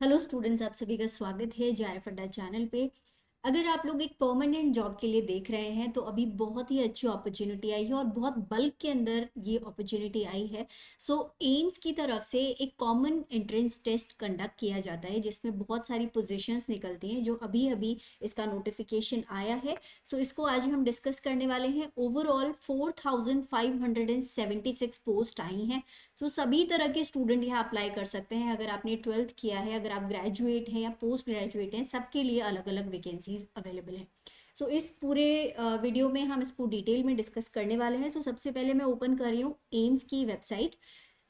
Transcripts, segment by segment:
Hello students, आप सभी का स्वागत है जेआरएफ अड्डा चैनल पे। अगर आप लोग एक परमानेंट जॉब के लिए देख रहे हैं तो अभी बहुत ही अच्छी अपॉर्चुनिटी आई है और बहुत बल्क के अंदर ये अपॉर्चुनिटी आई है। सो एम्स की तरफ से एक कॉमन एंट्रेंस टेस्ट कंडक्ट किया जाता है जिसमें बहुत सारी पोजीशंस निकलती हैं जो अभी अभी इसका नोटिफिकेशन आया है। सो इसको आज हम डिस्कस करने वाले हैं। ओवरऑल 4576 पोस्ट आई हैं। सो सभी तरह के स्टूडेंट यहाँ अप्लाई कर सकते हैं। अगर आपने 12th किया है, अगर आप ग्रेजुएट हैं या पोस्ट ग्रेजुएट हैं, सबके लिए अलग अलग वैकेंसीज अवेलेबल हैं। सो इस पूरे वीडियो में हम इसको डिटेल में डिस्कस करने वाले हैं। सो सबसे पहले मैं ओपन कर रही हूँ एम्स की वेबसाइट।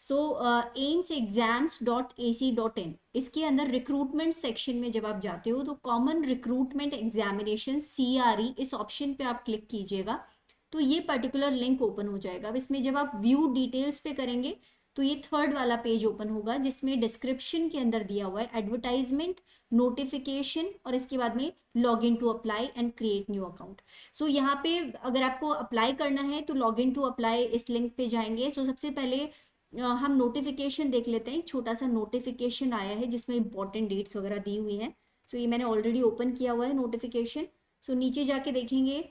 सो amsexams.ac.in, इसके अंदर रिक्रूटमेंट सेक्शन में जब आप जाते हो तो कॉमन रिक्रूटमेंट एग्जामिनेशन CRE इस ऑप्शन पे आप क्लिक कीजिएगा तो ये पर्टिकुलर लिंक ओपन हो जाएगा। अब इसमें जब आप व्यू डिटेल्स पे करेंगे तो ये थर्ड वाला पेज ओपन होगा जिसमें डिस्क्रिप्शन के अंदर दिया हुआ है एडवर्टाइजमेंट, नोटिफिकेशन और इसके बाद में log in to apply and create new account. So यहाँ पे अगर आपको अप्लाई करना है तो लॉग इन टू अप्लाई इस लिंक पे जाएंगे। सो सबसे पहले हम नोटिफिकेशन देख लेते हैं। एक छोटा सा नोटिफिकेशन आया है जिसमें इंपॉर्टेंट डेट्स वगैरह दी हुई हैं। सो ये मैंने ऑलरेडी ओपन किया हुआ है नोटिफिकेशन। सो नीचे जाके देखेंगे,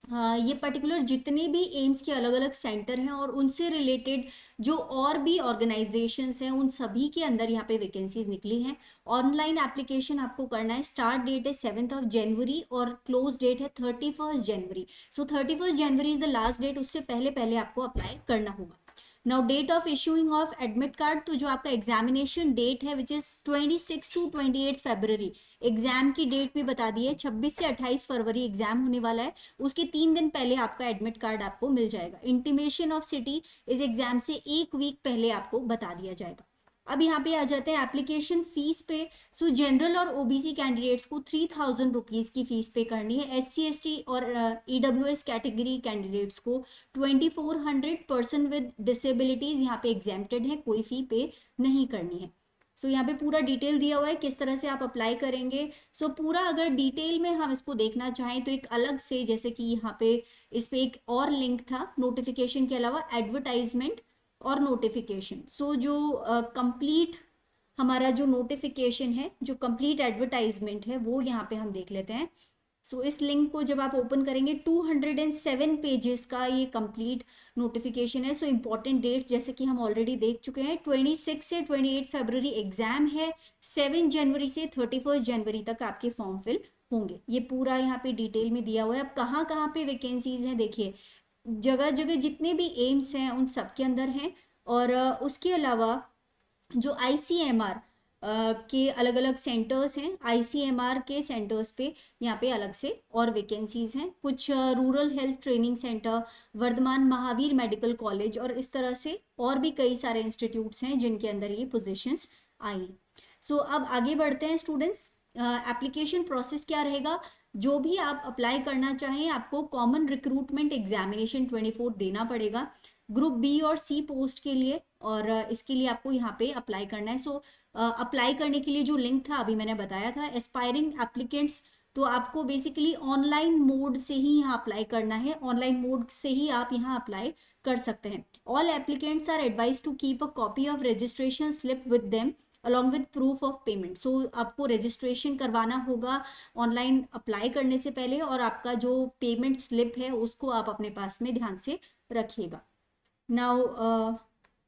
हाँ, ये पर्टिकुलर जितने भी एम्स के अलग अलग सेंटर हैं और उनसे रिलेटेड जो और भी ऑर्गेनाइजेशंस हैं उन सभी के अंदर यहाँ पे वैकेंसीज निकली हैं। ऑनलाइन एप्लीकेशन आपको करना है। स्टार्ट डेट है 7 जनवरी और क्लोज डेट है 31 जनवरी। So 31 January is the last date, उससे पहले पहले आपको अप्लाई करना होगा। Now date of issuing of admit card, तो जो आपका एग्जामिनेशन डेट है which is 26 to 28 February. Exam की डेट भी बता दी है, 26 से 28 फरवरी एग्जाम होने वाला है। उसके 3 दिन पहले आपका एडमिट कार्ड आपको मिल जाएगा। इंटीमेशन ऑफ सिटी इस एग्जाम से 1 वीक पहले आपको बता दिया जाएगा। अब यहाँ पे आ जाते हैं एप्लीकेशन फीस पे। सो जनरल और ओबीसी कैंडिडेट्स को 3000 रुपीज़ की फीस पे करनी है। SC ST और EWS कैटेगरी कैंडिडेट्स को 2400। पर्सन विद डिसेबिलिटीज यहाँ पे एग्जेम्प्टेड है, कोई फी पे नहीं करनी है। सो यहाँ पे पूरा डिटेल दिया हुआ है किस तरह से आप अप्लाई करेंगे। सो पूरा अगर डिटेल में हम इसको देखना चाहें तो एक अलग से, जैसे कि यहाँ पे इस पे एक और लिंक था नोटिफिकेशन के अलावा, एडवर्टाइजमेंट और नोटिफिकेशन। सो जो कंप्लीट हमारा जो नोटिफिकेशन है, जो कंप्लीट एडवर्टाइजमेंट है, वो यहाँ पे हम देख लेते हैं। सो इस लिंक को जब आप ओपन करेंगे 207 पेजेस का ये कंप्लीट नोटिफिकेशन है। सो इंपॉर्टेंट डेट्स जैसे कि हम ऑलरेडी देख चुके हैं, 26 से 28 फरवरी एग्जाम है। 7 जनवरी से 31 जनवरी तक आपके फॉर्म फिल होंगे। ये पूरा यहाँ पे डिटेल में दिया हुआ है। अब कहाँ कहाँ पे वैकेंसीज हैं देखिए, जगह जगह जितने भी एम्स हैं उन सब के अंदर हैं। और उसके अलावा जो ICMR के अलग अलग सेंटर्स हैं, ICMR के सेंटर्स पे यहाँ पे अलग से और वैकेंसीज हैं। कुछ rural health training centre, Vardhman Mahavir medical college और इस तरह से और भी कई सारे इंस्टीट्यूट्स हैं जिनके अंदर ये पोजीशंस आई हैं। सो अब आगे बढ़ते हैं स्टूडेंट्स। एप्लीकेशन प्रोसेस क्या रहेगा। जो भी आप अप्लाई करना चाहें आपको कॉमन रिक्रूटमेंट एग्जामिनेशन 24 देना पड़ेगा ग्रुप B और C पोस्ट के लिए, और इसके लिए आपको यहाँ पे अप्लाई करना है। सो अप्लाई करने के लिए जो लिंक था अभी मैंने बताया था, एस्पायरिंग एप्लीकेंट्स, तो आपको बेसिकली ऑनलाइन मोड से ही यहाँ अप्लाई करना है। ऑनलाइन मोड से ही आप यहाँ अप्लाई कर सकते हैं। All applicants are advise to keep a copy of registration slip with them along with proof of payment. So आपको रजिस्ट्रेशन करवाना होगा ऑनलाइन अप्लाई करने से पहले, और आपका जो पेमेंट स्लिप है उसको आप अपने पास में ध्यान से रखिएगा। नाउ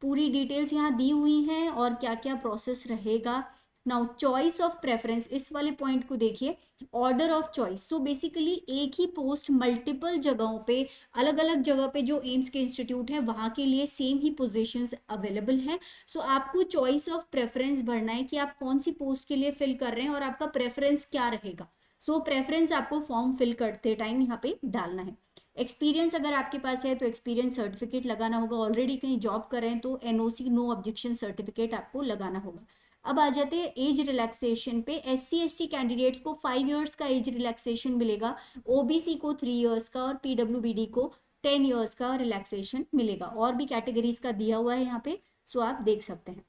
पूरी डिटेल्स यहाँ दी हुई हैं और क्या क्या प्रोसेस रहेगा। नाउ चॉइस ऑफ प्रेफरेंस, इस वाले पॉइंट को देखिए। Order of choice, so basically एक ही पोस्ट मल्टीपल जगहों पे, अलग अलग जगह पे जो एम्स के इंस्टीट्यूट है वहाँ के लिए सेम ही पोजीशंस अवेलेबल हैं। सो आपको चॉइस ऑफ प्रेफरेंस भरना है कि आप कौन सी पोस्ट के लिए फिल कर रहे हैं और आपका प्रेफरेंस क्या रहेगा। सो प्रेफरेंस आपको फॉर्म फिल करते टाइम यहाँ पे डालना है। एक्सपीरियंस अगर आपके पास है तो एक्सपीरियंस सर्टिफिकेट लगाना होगा। ऑलरेडी कहीं जॉब कर रहे हैं तो NOC नो ऑब्जेक्शन सर्टिफिकेट आपको लगाना होगा। अब आ जाते हैं एज रिलैक्सेशन पे। SC ST कैंडिडेट्स को 5 इयर्स का एज रिलैक्सेशन मिलेगा, OBC को 3 इयर्स का और PWBD को 10 इयर्स का रिलैक्सेशन मिलेगा। और भी कैटेगरीज का दिया हुआ है यहाँ पे, सो आप देख सकते हैं।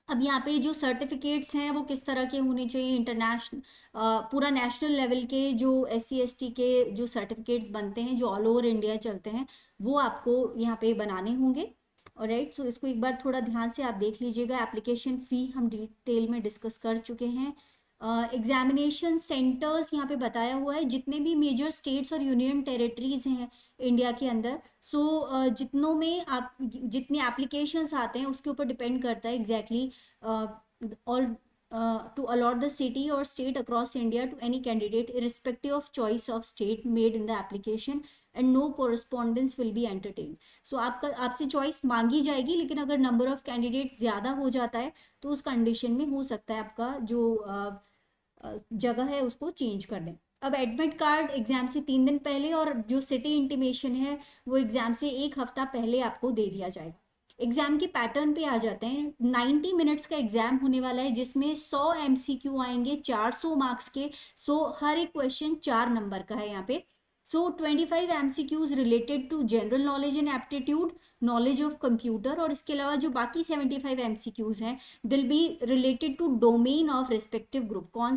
अब यहाँ पे जो सर्टिफिकेट्स हैं वो किस तरह के होने चाहिए। इंटरनेशनल, पूरा नेशनल लेवल के जो SC ST के जो सर्टिफिकेट्स बनते हैं जो ऑल ओवर इंडिया चलते हैं वो आपको यहाँ पे बनाने होंगे। ऑलराइट, सो इसको एक बार थोड़ा ध्यान से आप देख लीजिएगा। एप्लीकेशन फ़ी हम डिटेल में डिस्कस कर चुके हैं। एग्जामिनेशन सेंटर्स यहाँ पे बताया हुआ है, जितने भी मेजर स्टेट्स और यूनियन टेरिटरीज हैं इंडिया के अंदर। सो जितनों में आप जितने एप्लीकेशंस आते हैं उसके ऊपर डिपेंड करता है exactly all to allot the city or state across India to any candidate irrespective of choice of state made in the application and no correspondence will be entertained. So आपसे choice मांगी जाएगी, लेकिन अगर number of candidate ज़्यादा हो जाता है तो उस कंडीशन में हो सकता है आपका जो जगह है उसको चेंज कर दें। अब एडमिट कार्ड एग्जाम से 3 दिन पहले और जो सिटी इंटीमेशन है वो एग्जाम से 1 हफ्ता पहले आपको दे दिया जाएगा। एग्जाम के पैटर्न पे आ जाते हैं। 90 मिनट्स का एग्जाम होने वाला है, जिसमें 100 एमसीक्यू आएंगे 400 मार्क्स के। सो हर एक क्वेश्चन 4 नंबर का है यहाँ पे। So 25 MCQs related to general knowledge and aptitude, knowledge of computer, और इसके अलावा जो बाकी 75 एमसीक्यूज हैं will be related to domain of respective group. कौन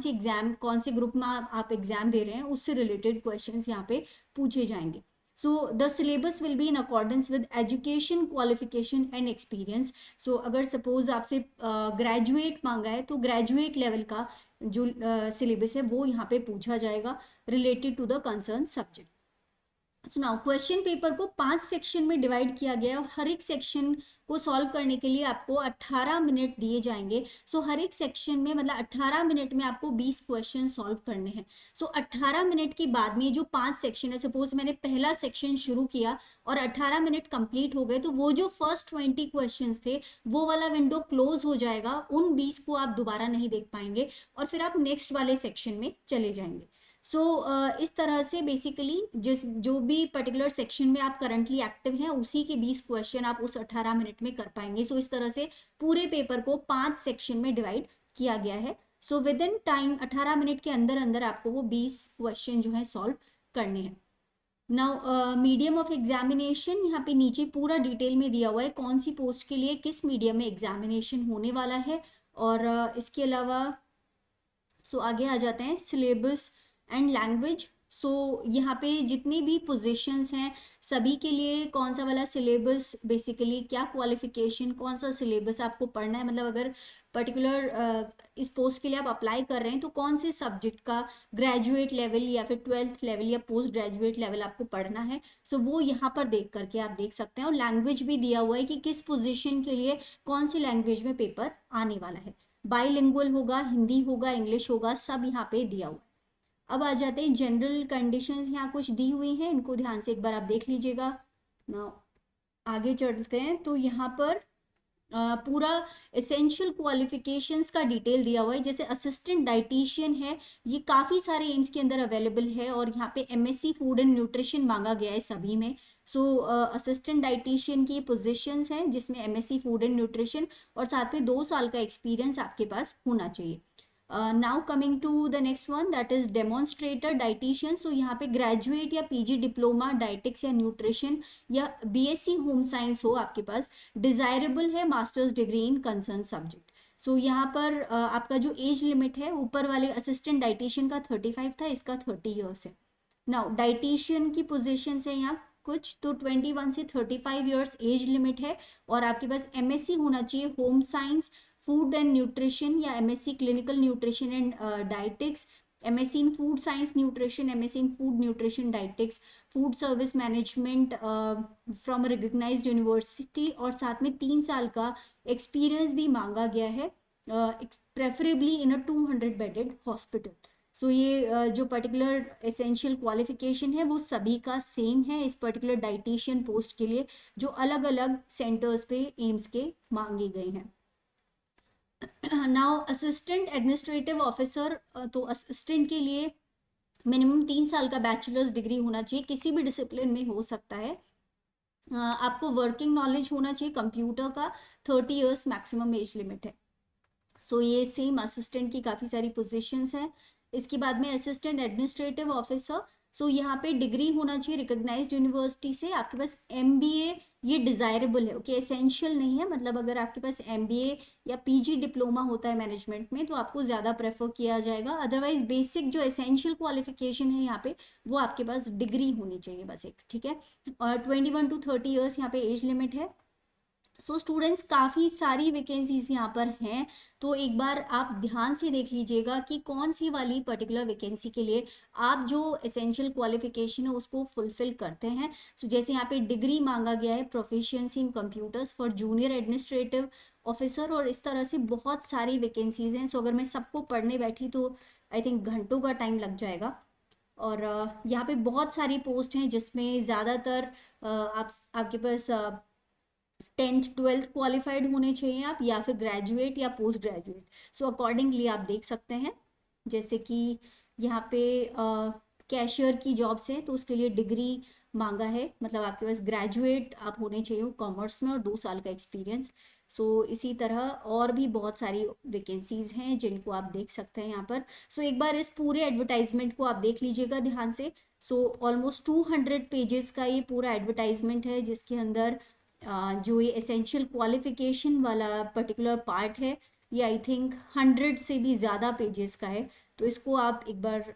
से ग्रुप में आप एग्जाम दे रहे हैं उससे रिलेटेड क्वेश्चंस यहाँ पे पूछे जाएंगे। So the syllabus will be in accordance with education, qualification and experience. So अगर सपोज आपसे ग्रेजुएट मांगा है तो ग्रेजुएट लेवल का जो सिलेबस है वो यहाँ पे पूछा जाएगा related to the concern subject. So now question paper को 5 सेक्शन में डिवाइड किया गया है और हर एक सेक्शन को सॉल्व करने के लिए आपको 18 मिनट दिए जाएंगे। सो हर एक सेक्शन में मतलब 18 मिनट में आपको 20 क्वेश्चन सॉल्व करने हैं। सो 18 मिनट के बाद में जो 5 सेक्शन है, सपोज मैंने पहला सेक्शन शुरू किया और 18 मिनट कंप्लीट हो गए, तो वो जो फर्स्ट 20 क्वेश्चन थे वो वाला विंडो क्लोज हो जाएगा। उन 20 को आप दोबारा नहीं देख पाएंगे और फिर आप नेक्स्ट वाले सेक्शन में चले जाएंगे। सो इस तरह से बेसिकली जो भी पर्टिकुलर सेक्शन में आप करंटली एक्टिव हैं उसी के 20 क्वेश्चन आप उस 18 मिनट में कर पाएंगे। सो इस तरह से पूरे पेपर को 5 सेक्शन में डिवाइड किया गया है। So with in time 18 minute के अंदर अंदर आपको वो 20 क्वेश्चन जो है सॉल्व करने हैं। नाउ मीडियम ऑफ एग्जामिनेशन यहाँ पे नीचे पूरा डिटेल में दिया हुआ है, कौन सी पोस्ट के लिए किस मीडियम में एग्जामिनेशन होने वाला है। और इसके अलावा आगे आ जाते हैं सिलेबस एंड लैंग्वेज। सो यहाँ पे जितनी भी पोजीशंस हैं सभी के लिए कौन सा वाला सिलेबस, बेसिकली क्या क्वालिफिकेशन, कौन सा सिलेबस आपको पढ़ना है। मतलब अगर पर्टिकुलर इस पोस्ट के लिए आप अप्लाई कर रहे हैं तो कौन से सब्जेक्ट का ग्रेजुएट लेवल या फिर 12th लेवल या पोस्ट ग्रेजुएट लेवल आपको पढ़ना है। सो वो यहाँ पर देख करके आप देख सकते हैं। और लैंग्वेज भी दिया हुआ है कि किस पोजिशन के लिए कौन सी लैंग्वेज में पेपर आने वाला है। बाईलिंगुअल होगा, हिंदी होगा, इंग्लिश होगा, सब यहाँ पे दिया हुआ है। अब आ जाते हैं जनरल कंडीशंस, यहाँ कुछ दी हुई हैं, इनको ध्यान से एक बार आप देख लीजिएगा। ना आगे चलते हैं तो यहाँ पर पूरा एसेंशियल क्वालिफिकेशंस का डिटेल दिया हुआ है। जैसे असिस्टेंट डाइटिशियन है, ये काफ़ी सारे एम्स के अंदर अवेलेबल है और यहाँ पे एमएससी फूड एंड न्यूट्रिशन मांगा गया है सभी में। सो असिस्टेंट डाइटिशियन की पोजीशंस हैं जिसमें एमएससी फूड एंड न्यूट्रिशन और साथ में 2 साल का एक्सपीरियंस आपके पास होना चाहिए। Now coming to the next one, that is demonstrator dietitian. So यहाँ पे ग्रेजुएट या पीजी डिप्लोमा डाइटिक्स या न्यूट्रिशन या बीएससी होम साइंस हो आपके पास। डिजायरेबल है masters degree in concern subject. So यहाँ पर आपका जो एज लिमिट है, ऊपर वाले असिस्टेंट डाइटिशियन का 35 था, इसका 30 ईयर्स है। नाउ डाइटिशियन की पोजिशन है यहाँ कुछ, तो 21 से 35 ईयर्स एज लिमिट है और आपके पास एमएससी होना चाहिए home science, food and nutrition या MSc clinical nutrition and dietetics, MSc in food science nutrition, MSc in food nutrition dietetics, food service management from recognised university, और साथ में 3 साल का एक्सपीरियंस भी मांगा गया है, preferably in a 200 bedded hospital. So ये जो पर्टिकुलर एसेंशियल क्वालिफिकेशन है वो सभी का सेम है इस पर्टिकुलर डाइटिशियन पोस्ट के लिए, जो अलग अलग सेंटर्स पे एम्स के मांगे गए हैं। नाउ असिस्टेंट एडमिनिस्ट्रेटिव ऑफिसर, तो असिस्टेंट के लिए मिनिमम 3 साल का बैचलर्स डिग्री होना चाहिए, किसी भी डिसिप्लिन में हो सकता है। आपको वर्किंग नॉलेज होना चाहिए कंप्यूटर का, 30 ईयर्स मैक्सिमम एज लिमिट है। सो ये सेम असिस्टेंट की काफ़ी सारी पोजीशंस हैं। इसके बाद में असिस्टेंट एडमिनिस्ट्रेटिव ऑफिसर, सो यहाँ पे डिग्री होना चाहिए रिकग्नाइज्ड यूनिवर्सिटी से, आपके पास एमबीए, ये डिज़ायरेबल है, ओके, एसेंशियल नहीं है। मतलब अगर आपके पास एमबीए या पीजी डिप्लोमा होता है मैनेजमेंट में तो आपको ज़्यादा प्रेफर किया जाएगा। अदरवाइज बेसिक जो एसेंशियल क्वालिफिकेशन है यहाँ पे वो आपके पास डिग्री होनी चाहिए बस एक, ठीक है। और 21 to 30 ईयर्स यहाँ पे एज लिमिट है। सो स्टूडेंट्स काफ़ी सारी वैकेंसीज यहाँ पर हैं, तो एक बार आप ध्यान से देख लीजिएगा कि कौन सी वाली पर्टिकुलर वैकेंसी के लिए आप जो एसेंशियल क्वालिफिकेशन है उसको फुलफिल करते हैं। सो जैसे यहाँ पे डिग्री मांगा गया है proficiency in computers for junior administrative officer, और इस तरह से बहुत सारी वैकेंसीज हैं। सो अगर मैं सबको पढ़ने बैठी तो आई थिंक घंटों का टाइम लग जाएगा। और यहाँ पे बहुत सारी पोस्ट हैं जिसमें ज़्यादातर आप आपके पास 10th 12th क्वालिफाइड होने चाहिए आप, या फिर ग्रेजुएट या पोस्ट ग्रेजुएट। सो अकॉर्डिंगली आप देख सकते हैं, जैसे कि यहाँ पे कैशियर की जॉब्स हैं तो उसके लिए डिग्री मांगा है, मतलब आपके पास ग्रेजुएट आप होने चाहिए कॉमर्स में और 2 साल का एक्सपीरियंस। सो इसी तरह और भी बहुत सारी वैकेंसीज हैं जिनको आप देख सकते हैं यहाँ पर। सो एक बार इस पूरे एडवर्टाइजमेंट को आप देख लीजिएगा ध्यान से। सो ऑलमोस्ट 200 पेजेस का ये पूरा एडवर्टाइजमेंट है, जिसके अंदर जो ये एसेंशियल क्वालिफिकेशन वाला पर्टिकुलर पार्ट है ये आई थिंक 100 से भी ज़्यादा पेजेस का है। तो इसको आप एक बार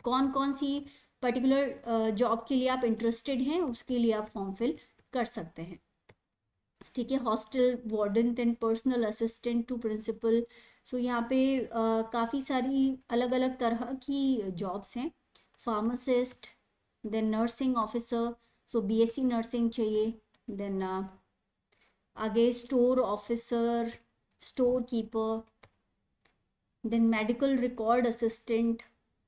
कौन कौन सी पर्टिकुलर जॉब के लिए आप इंटरेस्टेड हैं उसके लिए आप फॉर्म फिल कर सकते हैं। ठीक है, hostel warden then personal assistant to principal. So यहाँ पे काफ़ी सारी अलग अलग तरह की जॉब्स हैं। Pharmacist, then nursing officer, so BSc nursing चाहिए। देन आगे store officer, store keeper, then medical record assistant,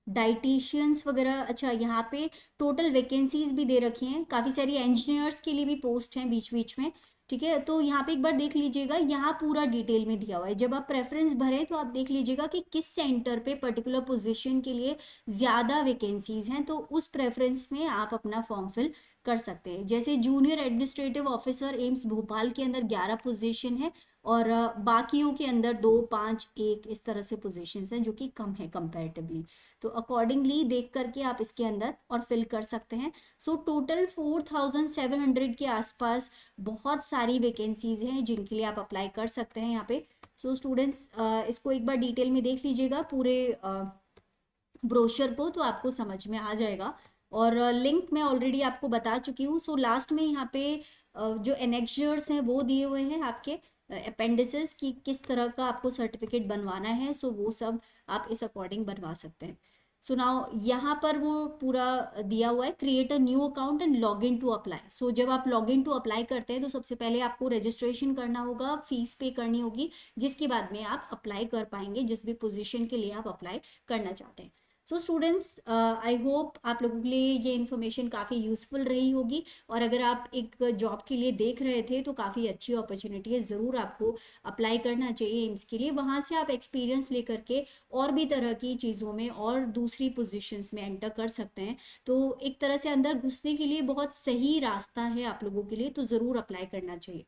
dietitians वगैरह। अच्छा, यहाँ पे टोटल वैकेंसीज भी दे रखी हैं, काफ़ी सारी इंजीनियर्स के लिए भी पोस्ट हैं बीच बीच में। ठीक है, तो यहाँ पे एक बार देख लीजिएगा, यहाँ पूरा डिटेल में दिया हुआ है। जब आप प्रेफरेंस भरें तो आप देख लीजिएगा कि किस सेंटर पे पर्टिकुलर पोजीशन के लिए ज़्यादा वैकेंसीज हैं, तो उस प्रेफरेंस में आप अपना फॉर्म फिल कर सकते हैं। जैसे junior administrative officer AIIMS Bhopal के अंदर 11 पोजीशन है, और बाकियों के अंदर 2 5 1 इस तरह से पोजीशंस हैं जो कि कम है कंपैरेटिवली। तो अकॉर्डिंगली देख करके आप इसके अंदर और फिल कर सकते हैं। सो टोटल 4700 के आसपास बहुत सारी वैकेंसीज हैं जिनके लिए आप अप्लाई कर सकते हैं यहाँ पे। सो स्टूडेंट्स इसको एक बार डिटेल में देख लीजिएगा पूरे ब्रोशर को, तो आपको समझ में आ जाएगा। और लिंक मैं ऑलरेडी आपको बता चुकी हूँ। सो लास्ट में यहाँ पे जो एनेक्चर्स हैं वो दिए हुए हैं आपके अपेंडिसेस की, किस तरह का आपको सर्टिफिकेट बनवाना है। सो वो सब आप इस अकॉर्डिंग बनवा सकते हैं। सो नाउ यहाँ पर वो पूरा दिया हुआ है, create a new account and log in to apply. So जब आप लॉग इन टू अप्लाई करते हैं तो सबसे पहले आपको रजिस्ट्रेशन करना होगा, फीस पे करनी होगी, जिसके बाद में आप अप्लाई कर पाएंगे जिस भी पोजीशन के लिए आप अप्लाई करना चाहते हैं। सो स्टूडेंट्स आई होप आप लोगों के लिए ये इन्फॉर्मेशन काफ़ी यूज़फुल रही होगी, और अगर आप एक जॉब के लिए देख रहे थे तो काफ़ी अच्छी अपॉर्चुनिटी है, ज़रूर आपको अप्लाई करना चाहिए एम्स के लिए। वहाँ से आप एक्सपीरियंस लेकर के और भी तरह की चीज़ों में और दूसरी पोजीशंस में एंटर कर सकते हैं। तो एक तरह से अंदर घुसने के लिए बहुत सही रास्ता है आप लोगों के लिए, तो ज़रूर अप्लाई करना चाहिए।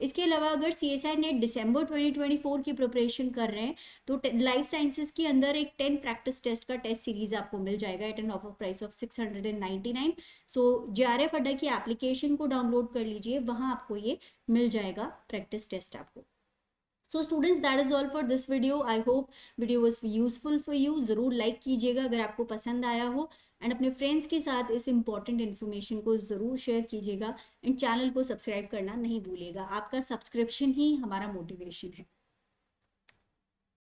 इसके अलावा अगर CSI नेट दिसंबर 2024 की प्रिपरेशन कर रहे हैं तो लाइफ साइंसेज के अंदर एक 10 प्रैक्टिस टेस्ट का टेस्ट सीरीज आपको मिल जाएगा at an offer price of 699। So JRF Adda की एप्लीकेशन को डाउनलोड कर लीजिए, वहां आपको ये मिल जाएगा प्रैक्टिस टेस्ट आपको। So students that is all for this video. I hope video was useful for you. ज़रूर लाइक कीजिएगा अगर आपको पसंद आया हो, एंड अपने फ्रेंड्स के साथ इस इंपॉर्टेंट इन्फॉर्मेशन को ज़रूर शेयर कीजिएगा, एंड चैनल को सब्सक्राइब करना नहीं भूलिएगा। आपका सब्सक्रिप्शन ही हमारा मोटिवेशन है।